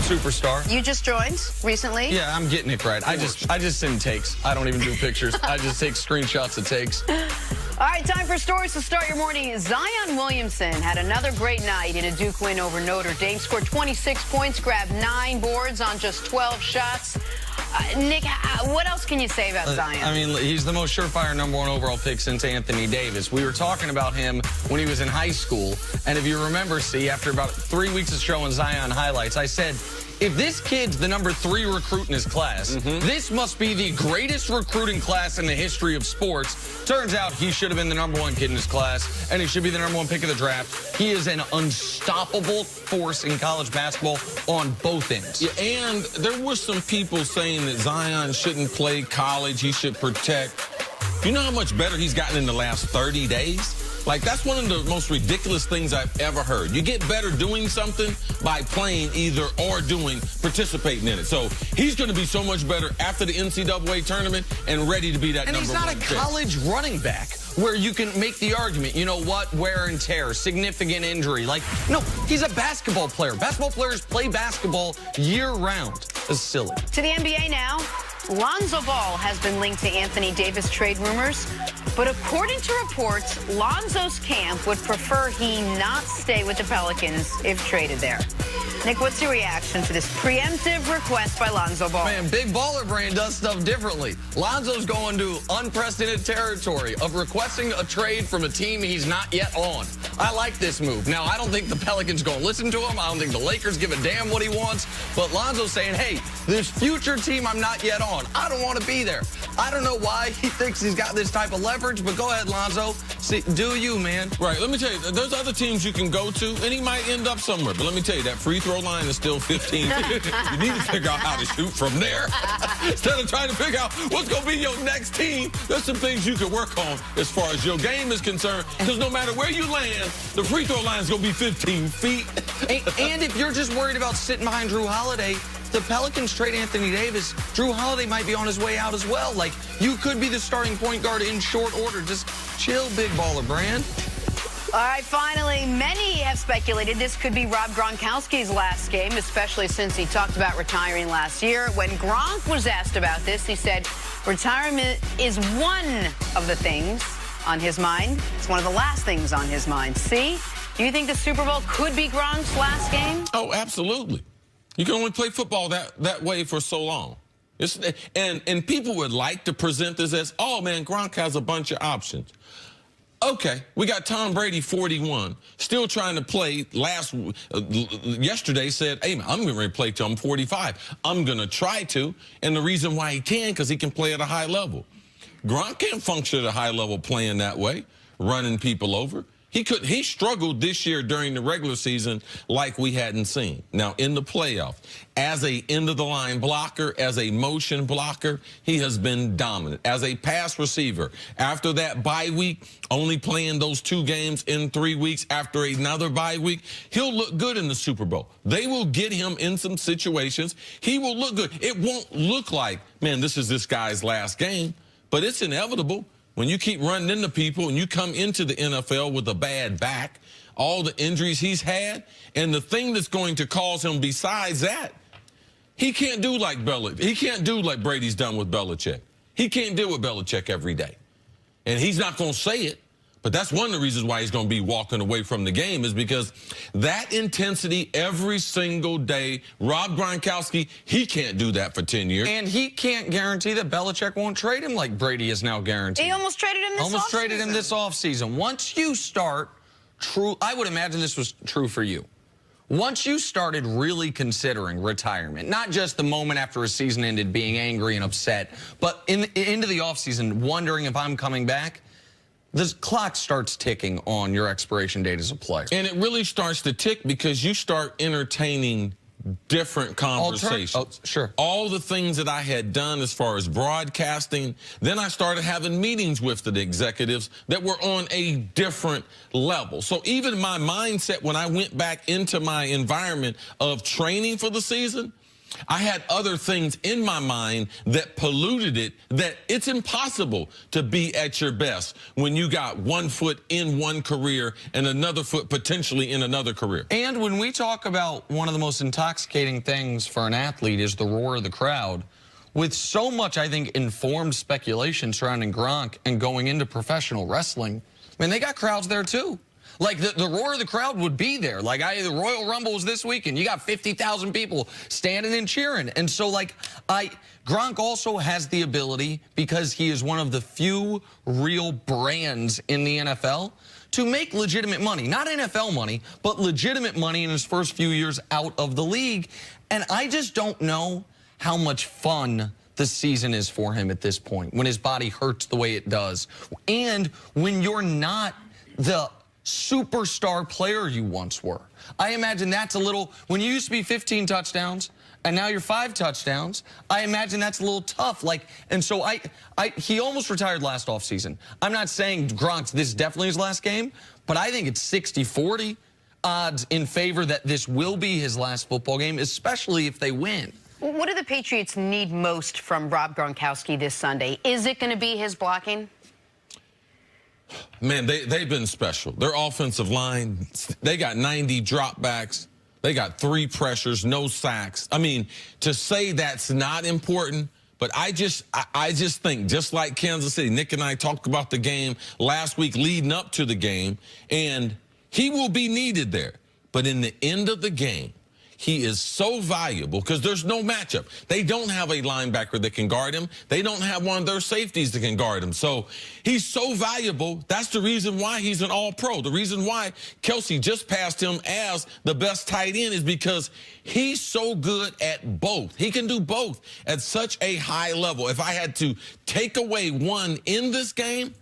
Superstar. You just joined recently? Yeah, I'm getting it right. I just send takes. I don't even do pictures. I just take screenshots of takes. All right, time for stories to start your morning. Zion Williamson had another great night in a Duke win over Notre Dame. Scored 26 points, grabbed 9 boards on just 12 shots. Nick, what else can you say about Zion? I mean, he's the most surefire #1 overall pick since Anthony Davis. We were talking about him when he was in high school. And if you remember, after about 3 weeks of showing Zion highlights, I said, if this kid's the #3 recruit in his class, this must be the greatest recruiting class in the history of sports. Turns out he should have been the #1 kid in his class, and he should be the #1 pick of the draft. He is an unstoppable force in college basketball on both ends. Yeah, and there were some people saying that Zion shouldn't play college, he should protect. You know how much better he's gotten in the last 30 days? Like, that's one of the most ridiculous things I've ever heard. You get better doing something by playing either or participating in it. So he's going to be so much better after the NCAA tournament and ready to be that and #1 pick. And he's not a college running back where you can make the argument, you know what, wear and tear, significant injury. Like, no, he's a basketball player. Basketball players play basketball year-round. It's silly. To the NBA now. Lonzo Ball has been linked to Anthony Davis trade rumors, but according to reports, Lonzo's camp would prefer he not stay with the Pelicans if traded there. Nick, what's your reaction to this preemptive request by Lonzo Ball? Man, Big Baller Brain does stuff differently. Lonzo's going to unprecedented territory of requesting a trade from a team he's not yet on. I like this move. Now, I don't think the Pelicans going to listen to him. I don't think the Lakers give a damn what he wants. But Lonzo's saying, hey, this future team I'm not yet on, I don't want to be there. I don't know why he thinks he's got this type of leverage, but go ahead, Lonzo. See, do you, man. Right, let me tell you, there's other teams you can go to, and he might end up somewhere. But let me tell you, that free throw line is still 15 feet. You need to figure out how to shoot from there. Instead of trying to figure out what's going to be your next team, there's some things you can work on as far as your game is concerned. Because no matter where you land, the free throw line is going to be 15 feet. And if you're just worried about sitting behind Drew Holiday, the Pelicans trade Anthony Davis. Drew Holiday might be on his way out as well. Like, you could be the starting point guard in short order. Just chill, Big Baller Brand. All right, finally, many have speculated this could be Rob Gronkowski's last game, especially since he talked about retiring last year. When Gronk was asked about this, he said retirement is one of the things on his mind. It's one of the last things on his mind. See? Do you think the Super Bowl could be Gronk's last game? Oh, absolutely. You can only play football that way for so long. And people would like to present this as, oh, man, Gronk has a bunch of options. Okay, we got Tom Brady, 41, still trying to play. Yesterday said, hey, man, I'm going to play till I'm 45. I'm going to try to. And the reason why he can, because he can play at a high level. Gronk can't function at a high level playing that way, running people over. He struggled this year during the regular season like we hadn't seen. Now, in the playoffs, as a end-of-the-line blocker, as a motion blocker, he has been dominant. As a pass receiver, after that bye week, only playing those 2 games in 3 weeks after another bye week, he'll look good in the Super Bowl. They will get him in some situations. He will look good. It won't look like, man, this is this guy's last game, but it's inevitable. When you keep running into people and you come into the NFL with a bad back, all the injuries he's had, and the thing that's going to cause him besides that, he can't do like he can't do like Brady's done with Belichick. He can't deal with Belichick every day. And he's not going to say it, but that's one of the reasons why he's going to be walking away from the game, is because that intensity every single day, Rob Gronkowski, he can't do that for 10 years. And he can't guarantee that Belichick won't trade him like Brady is now guaranteed. He almost traded him this offseason. Once you start, I would imagine this was true for you. Once you started really considering retirement, not just the moment after a season ended being angry and upset, but into the offseason wondering if I'm coming back, the clock starts ticking on your expiration date as a player. And it really starts to tick because you start entertaining different conversations. Sure. All the things that I had done as far as broadcasting, then I started having meetings with the executives that were on a different level. So even my mindset when I went back into my environment of training for the season, I had other things in my mind that polluted it, that it's impossible to be at your best when you got one foot in one career and another foot potentially in another career. And when we talk about one of the most intoxicating things for an athlete is the roar of the crowd, with so much, I think, informed speculation surrounding Gronk and going into professional wrestling, I mean, they got crowds there too. Like, the roar of the crowd would be there. Like, the Royal Rumble was this weekend. You got 50,000 people standing and cheering. And so, like, Gronk also has the ability, because he is one of the few real brands in the NFL, to make legitimate money. Not NFL money, but legitimate money in his first few years out of the league. And I just don't know how much fun the season is for him at this point, when his body hurts the way it does. And when you're not the superstar player you once were. I imagine that's a little, when you used to be 15 touchdowns and now you're 5 touchdowns, I imagine that's a little tough. Like, and so he almost retired last offseason. I'm not saying Gronk's, this definitely his last game, but I think it's 60-40 odds in favor that this will be his last football game, especially if they win. What do the Patriots need most from Rob Gronkowski this Sunday? Is it going to be his blocking? Man, they've been special. Their offensive line, they got 90 dropbacks. They got 3 pressures, no sacks. I mean, to say that's not important, but I just think, just like Kansas City, Nick and I talked about the game last week leading up to the game, and he will be needed there. But in the end of the game, he is so valuable because there's no matchup. They don't have a linebacker that can guard him. They don't have one of their safeties that can guard him. So he's so valuable. That's the reason why he's an all-pro. The reason why Kelsey just passed him as the best tight end is because he's so good at both. He can do both at such a high level. If I had to take away one in this game,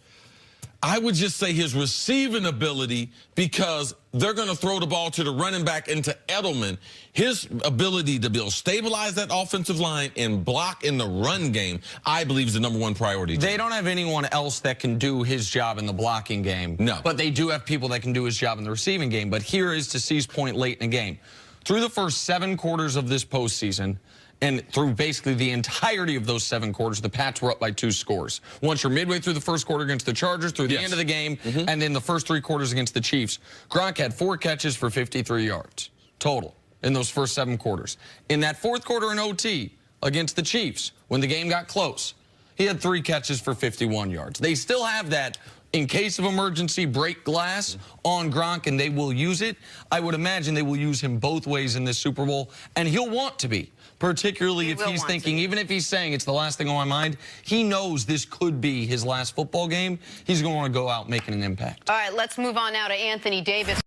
I would just say his receiving ability, because they're going to throw the ball to the running back and to Edelman. His ability to be able to stabilize that offensive line and block in the run game, I believe, is the #1 priority. They don't have anyone else that can do his job in the blocking game. No. But they do have people that can do his job in the receiving game. But here is to C's point late in the game. Through the first 7 quarters of this postseason, and through basically the entirety of those 7 quarters, the Pats were up by 2 scores. Once you're midway through the first quarter against the Chargers, through the end of the game, and then the first 3 quarters against the Chiefs, Gronk had 4 catches for 53 yards total in those first 7 quarters. In that 4th quarter in OT against the Chiefs, when the game got close, he had 3 catches for 51 yards. They still have that in case of emergency break glass on Gronk, and they will use it. I would imagine they will use him both ways in this Super Bowl, and he'll want to be. Particularly if he's thinking, even if he's saying it's the last thing on my mind, he knows this could be his last football game. He's going to want to go out making an impact. All right, let's move on now to Anthony Davis.